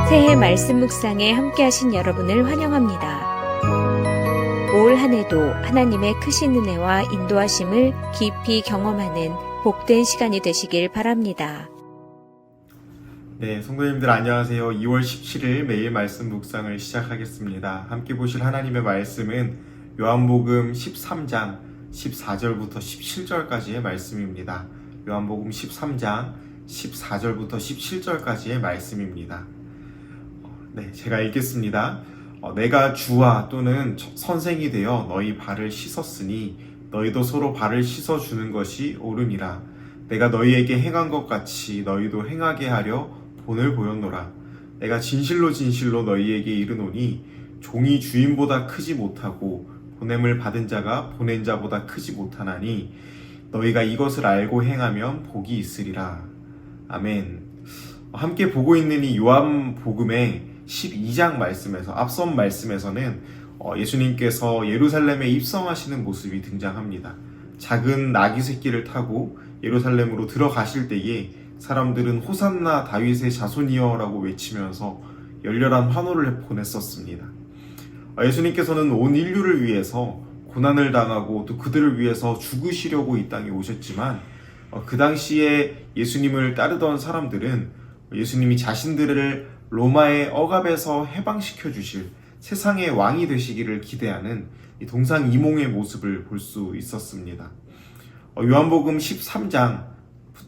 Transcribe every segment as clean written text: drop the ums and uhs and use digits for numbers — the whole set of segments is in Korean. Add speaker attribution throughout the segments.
Speaker 1: 새해 말씀 묵상에 함께하신 여러분을 환영합니다. 올 한 해도 하나님의 크신 은혜와 인도하심을 깊이 경험하는 복된 시간이 되시길 바랍니다.
Speaker 2: 네, 성도님들 안녕하세요. 2월 17일 매일 말씀 묵상을 시작하겠습니다. 함께 보실 하나님의 말씀은 요한복음 13장 14절부터 17절까지의 말씀입니다. 요한복음 13장 14절부터 17절까지의 말씀입니다. 네, 제가 읽겠습니다. 내가 주와 또는 선생이 되어 너희 발을 씻었으니 너희도 서로 발을 씻어주는 것이 옳으니라. 내가 너희에게 행한 것 같이 너희도 행하게 하려 본을 보였노라. 내가 진실로 진실로 너희에게 이르노니 종이 주인보다 크지 못하고 보냄을 받은 자가 보낸 자보다 크지 못하나니 너희가 이것을 알고 행하면 복이 있으리라. 아멘. 함께 보고 있는 이 요한복음의 12장 말씀에서 앞선 말씀에서는 예수님께서 예루살렘에 입성하시는 모습이 등장합니다. 작은 나귀 새끼를 타고 예루살렘으로 들어가실 때에 사람들은 호산나 다윗의 자손이여 라고 외치면서 열렬한 환호를 보냈었습니다. 예수님께서는 온 인류를 위해서 고난을 당하고 또 그들을 위해서 죽으시려고 이 땅에 오셨지만 그 당시에 예수님을 따르던 사람들은 예수님이 자신들을 로마의 억압에서 해방시켜 주실 세상의 왕이 되시기를 기대하는 동상이몽의 모습을 볼 수 있었습니다. 요한복음 13장부터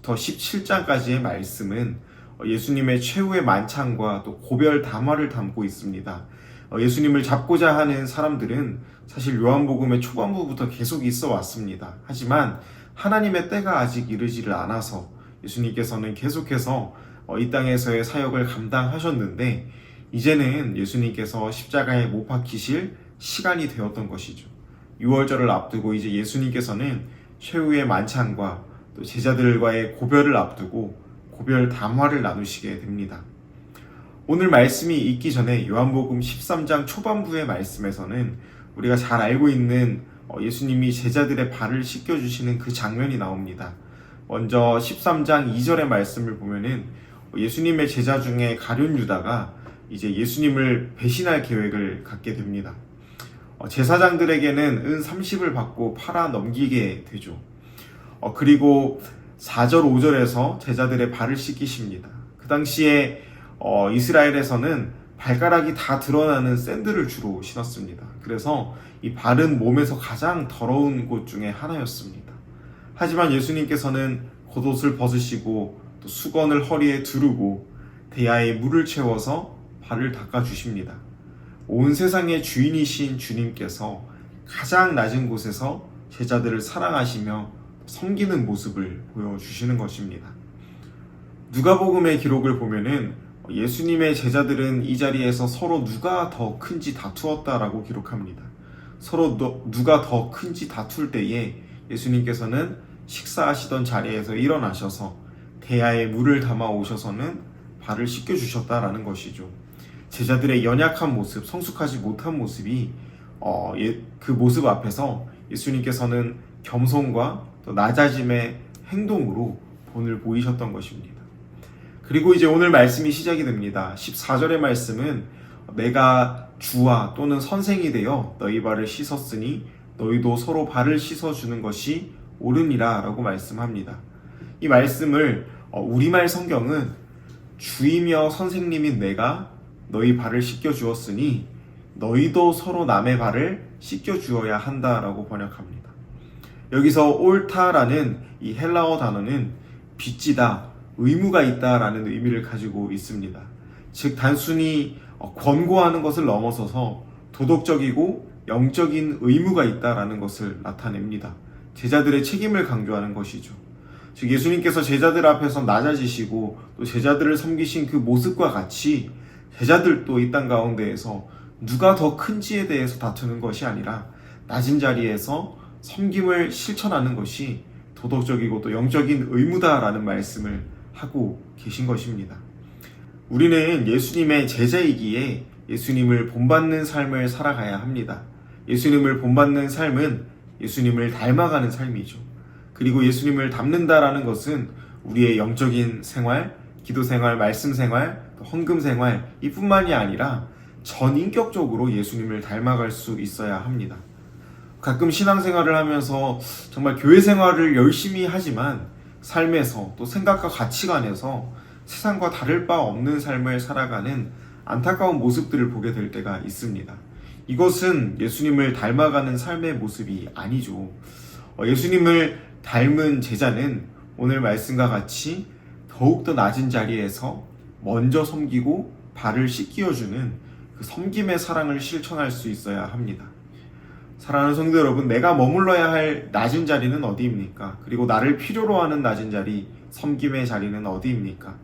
Speaker 2: 17장까지의 말씀은 예수님의 최후의 만찬과 또 고별 담화를 담고 있습니다. 예수님을 잡고자 하는 사람들은 사실 요한복음의 초반부부터 계속 있어 왔습니다. 하지만 하나님의 때가 아직 이르지를 않아서 예수님께서는 계속해서 이 땅에서의 사역을 감당하셨는데 이제는 예수님께서 십자가에 못 박히실 시간이 되었던 것이죠. 6월절을 앞두고 이제 예수님께서는 최후의 만찬과 또 제자들과의 고별을 앞두고 고별 담화를 나누시게 됩니다. 오늘 말씀이 있기 전에 요한복음 13장 초반부의 말씀에서는 우리가 잘 알고 있는 예수님이 제자들의 발을 씻겨주시는 그 장면이 나옵니다. 먼저 13장 2절의 말씀을 보면은 예수님의 제자 중에 가룟 유다가 이제 예수님을 배신할 계획을 갖게 됩니다. 제사장들에게는 은 30을 받고 팔아 넘기게 되죠. 그리고 4절 5절에서 제자들의 발을 씻기십니다. 그 당시에 이스라엘에서는 발가락이 다 드러나는 샌들을 주로 신었습니다. 그래서 이 발은 몸에서 가장 더러운 곳 중에 하나였습니다. 하지만 예수님께서는 겉옷을 벗으시고 또 수건을 허리에 두르고 대야에 물을 채워서 발을 닦아주십니다. 온 세상의 주인이신 주님께서 가장 낮은 곳에서 제자들을 사랑하시며 섬기는 모습을 보여주시는 것입니다. 누가복음의 기록을 보면은 예수님의 제자들은 이 자리에서 서로 누가 더 큰지 다투었다라고 기록합니다. 서로 누가 더 큰지 다툴 때에 예수님께서는 식사하시던 자리에서 일어나셔서 대야에 물을 담아 오셔서는 발을 씻겨주셨다라는 것이죠. 제자들의 연약한 모습, 성숙하지 못한 모습이 그 모습 앞에서 예수님께서는 겸손과 또 낮아짐의 행동으로 본을 보이셨던 것입니다. 그리고 이제 오늘 말씀이 시작이 됩니다. 14절의 말씀은 내가 주와 또는 선생이 되어 너희 발을 씻었으니 너희도 서로 발을 씻어주는 것이 옳으니라 라고 말씀합니다. 이 말씀을 우리말 성경은 주이며 선생님인 내가 너희 발을 씻겨주었으니 너희도 서로 남의 발을 씻겨주어야 한다라고 번역합니다. 여기서 옳다라는 이 헬라어 단어는 빚지다, 의무가 있다라는 의미를 가지고 있습니다. 즉 단순히 권고하는 것을 넘어서서 도덕적이고 영적인 의무가 있다라는 것을 나타냅니다. 제자들의 책임을 강조하는 것이죠. 즉 예수님께서 제자들 앞에서 낮아지시고 또 제자들을 섬기신 그 모습과 같이 제자들도 이 땅 가운데에서 누가 더 큰지에 대해서 다투는 것이 아니라 낮은 자리에서 섬김을 실천하는 것이 도덕적이고 또 영적인 의무다라는 말씀을 하고 계신 것입니다. 우리는 예수님의 제자이기에 예수님을 본받는 삶을 살아가야 합니다. 예수님을 본받는 삶은 예수님을 닮아가는 삶이죠. 그리고 예수님을 닮는다라는 것은 우리의 영적인 생활, 기도 생활, 말씀 생활, 헌금 생활 이뿐만이 아니라 전인격적으로 예수님을 닮아갈 수 있어야 합니다. 가끔 신앙생활을 하면서 정말 교회 생활을 열심히 하지만 삶에서 또 생각과 가치관에서 세상과 다를 바 없는 삶을 살아가는 안타까운 모습들을 보게 될 때가 있습니다. 이것은 예수님을 닮아가는 삶의 모습이 아니죠. 예수님을 닮은 제자는 오늘 말씀과 같이 더욱더 낮은 자리에서 먼저 섬기고 발을 씻기어주는 그 섬김의 사랑을 실천할 수 있어야 합니다. 사랑하는 성도 여러분, 내가 머물러야 할 낮은 자리는 어디입니까? 그리고 나를 필요로 하는 낮은 자리, 섬김의 자리는 어디입니까?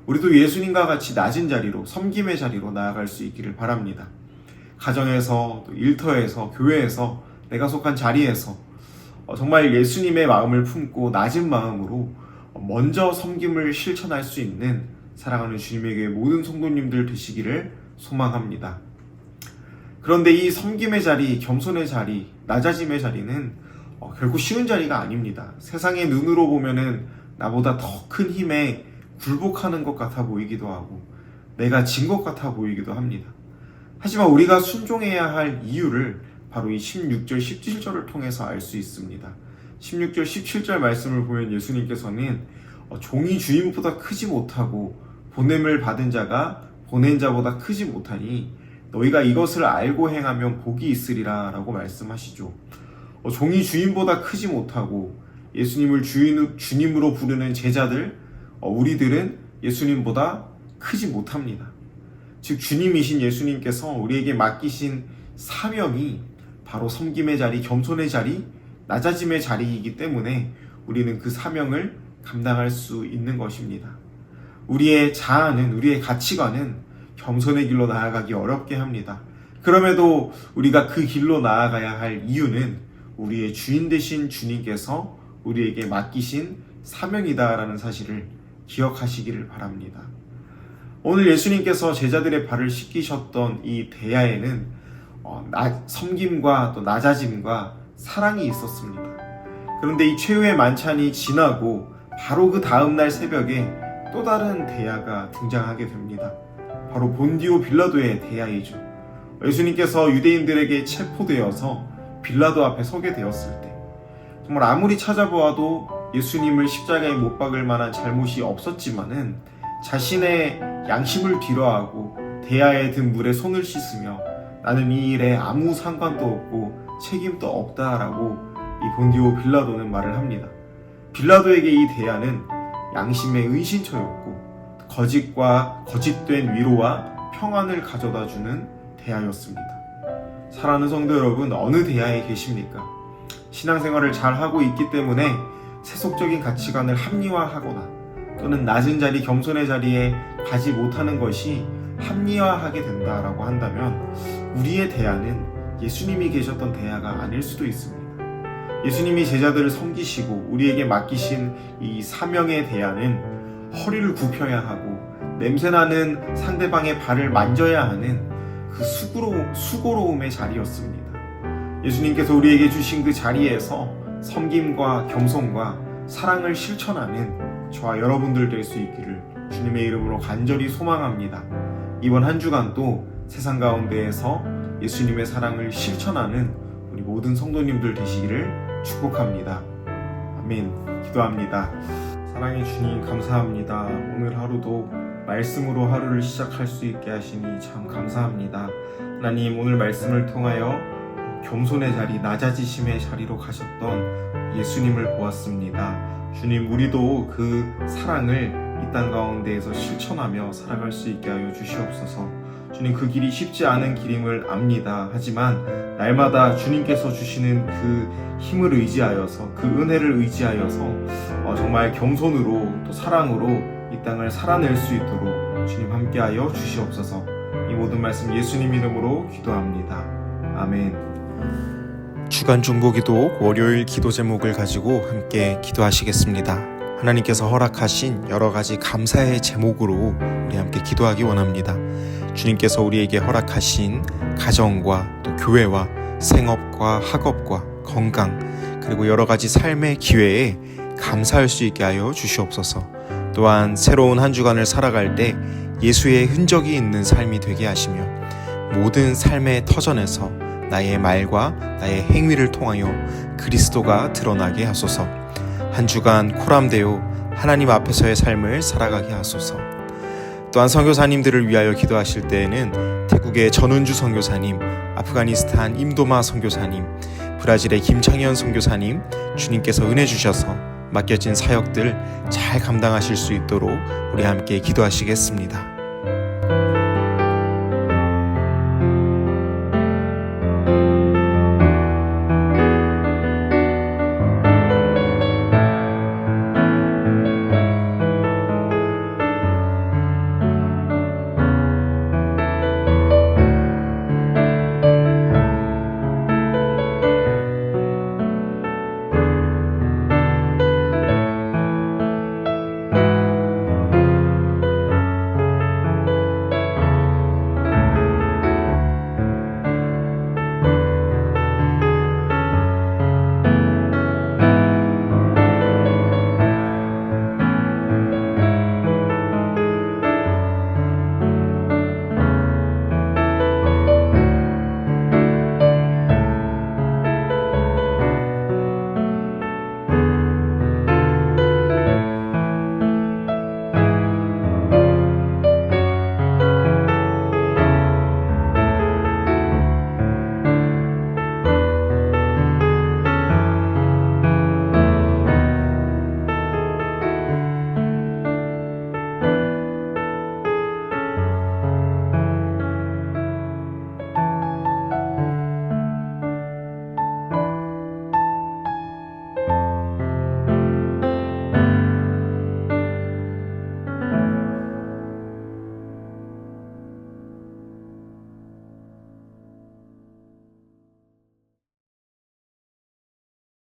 Speaker 2: 우리도 예수님과 같이 낮은 자리로, 섬김의 자리로 나아갈 수 있기를 바랍니다. 가정에서, 또 일터에서, 교회에서, 내가 속한 자리에서 정말 예수님의 마음을 품고 낮은 마음으로 먼저 섬김을 실천할 수 있는 사랑하는 주님에게 모든 성도님들 되시기를 소망합니다. 그런데 이 섬김의 자리, 겸손의 자리, 낮아짐의 자리는 결코 쉬운 자리가 아닙니다. 세상의 눈으로 보면은 나보다 더 큰 힘에 굴복하는 것 같아 보이기도 하고 내가 진 것 같아 보이기도 합니다. 하지만 우리가 순종해야 할 이유를 바로 이 16절, 17절을 통해서 알 수 있습니다. 16절, 17절 말씀을 보면 예수님께서는 종이 주인보다 크지 못하고 보냄을 받은 자가 보낸 자보다 크지 못하니 너희가 이것을 알고 행하면 복이 있으리라 라고 말씀하시죠. 종이 주인보다 크지 못하고 예수님을 주님으로 부르는 제자들, 우리들은 예수님보다 크지 못합니다. 즉 주님이신 예수님께서 우리에게 맡기신 사명이 바로 섬김의 자리, 겸손의 자리, 낮아짐의 자리이기 때문에 우리는 그 사명을 감당할 수 있는 것입니다. 우리의 자아는, 우리의 가치관은 겸손의 길로 나아가기 어렵게 합니다. 그럼에도 우리가 그 길로 나아가야 할 이유는 우리의 주인 되신 주님께서 우리에게 맡기신 사명이다라는 사실을 기억하시기를 바랍니다. 오늘 예수님께서 제자들의 발을 씻기셨던 이 대야에는 섬김과 또 낮아짐과 사랑이 있었습니다. 그런데 이 최후의 만찬이 지나고 바로 그 다음날 새벽에 또 다른 대야가 등장하게 됩니다. 바로 본디오 빌라도의 대야이죠. 예수님께서 유대인들에게 체포되어서 빌라도 앞에 서게 되었을 때 정말 아무리 찾아보아도 예수님을 십자가에 못 박을 만한 잘못이 없었지만은 자신의 양심을 뒤로하고 대야에 든 물에 손을 씻으며 나는 이 일에 아무 상관도 없고 책임도 없다라고 이 본디오 빌라도는 말을 합니다. 빌라도에게 이 대야는 양심의 은신처였고 거짓과 거짓된 위로와 평안을 가져다주는 대야였습니다. 사랑하는 성도 여러분, 어느 대야에 계십니까? 신앙생활을 잘하고 있기 때문에 세속적인 가치관을 합리화하거나 또는 낮은 자리, 겸손의 자리에 가지 못하는 것이 합리화하게 된다라고 한다면 우리의 대야는 예수님이 계셨던 대야가 아닐 수도 있습니다. 예수님이 제자들을 섬기시고 우리에게 맡기신 이 사명의 대야는 허리를 굽혀야 하고 냄새나는 상대방의 발을 만져야 하는 그 수고로움의 자리였습니다. 예수님께서 우리에게 주신 그 자리에서 섬김과 겸손과 사랑을 실천하는 저와 여러분들 될 수 있기를 주님의 이름으로 간절히 소망합니다. 이번 한 주간도 세상 가운데에서 예수님의 사랑을 실천하는 우리 모든 성도님들 되시기를 축복합니다. 아멘. 기도합니다. 사랑의 주님 감사합니다. 오늘 하루도 말씀으로 하루를 시작할 수 있게 하시니 참 감사합니다. 하나님, 오늘 말씀을 통하여 겸손의 자리, 낮아지심의 자리로 가셨던 예수님을 보았습니다. 주님, 우리도 그 사랑을 이 땅 가운데에서 실천하며 살아갈 수 있게 하여 주시옵소서. 주님, 그 길이 쉽지 않은 길임을 압니다. 하지만 날마다 주님께서 주시는 그 힘을 의지하여서, 그 은혜를 의지하여서 정말 겸손으로 또 사랑으로 이 땅을 살아낼 수 있도록 주님 함께하여 주시옵소서. 이 모든 말씀 예수님 이름으로 기도합니다. 아멘. 주간 중보기도 월요일 기도 제목을 가지고 함께 기도하시겠습니다. 하나님께서 허락하신 여러 가지 감사의 제목으로 우리 함께 기도하기 원합니다. 주님께서 우리에게 허락하신 가정과 또 교회와 생업과 학업과 건강 그리고 여러 가지 삶의 기회에 감사할 수 있게 하여 주시옵소서. 또한 새로운 한 주간을 살아갈 때 예수의 흔적이 있는 삶이 되게 하시며 모든 삶의 터전에서 나의 말과 나의 행위를 통하여 그리스도가 드러나게 하소서. 한 주간 코람되어 하나님 앞에서의 삶을 살아가게 하소서. 또한 선교사님들을 위하여 기도하실 때에는 태국의 전은주 선교사님, 아프가니스탄 임도마 선교사님, 브라질의 김창현 선교사님, 주님께서 은혜 주셔서 맡겨진 사역들 잘 감당하실 수 있도록 우리 함께 기도하시겠습니다.